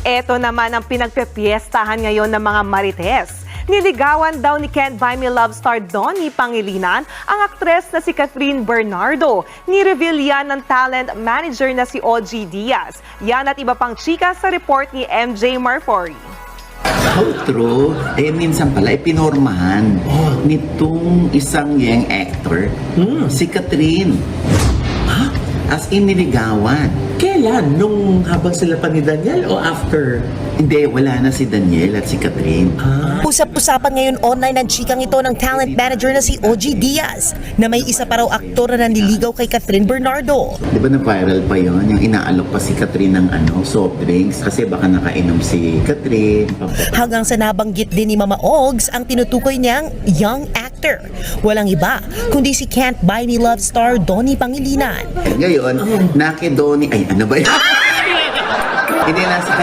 Ito naman ang pinagpepiestahan ngayon ng mga marites. Niligawan daw ni Can't Buy Me Love star Donnie Pangilinan ang aktres na si Catherine Bernardo. Ni-reveal yan ng talent manager na si OG Diaz. Yan at iba pang chika sa report ni MJ Marfori. How true? Minsan pala, pinormahan nitong isang young actor, si Catherine. As in, niligawan. Kailan? Nung habang sila pa ni Daniel o after? Hindi, wala na si Daniel at si Catherine. Usap-usapan ngayon online ang chikang ito ng talent manager na si OG Diaz na may isa pa raw aktor na nanliligaw kay Catherine Bernardo. Di ba na-viral pa yon yung inaalok pa si Catherine ng soft drinks kasi baka nakainom si Catherine. Hanggang sa nabanggit din ni Mama Ogs ang tinutukoy niyang young actor. Walang iba kundi si Can't Buy Me Love star Donnie Pangilinan. Ngayon, nakidoni, ay ano ba yun? Hindi, nasa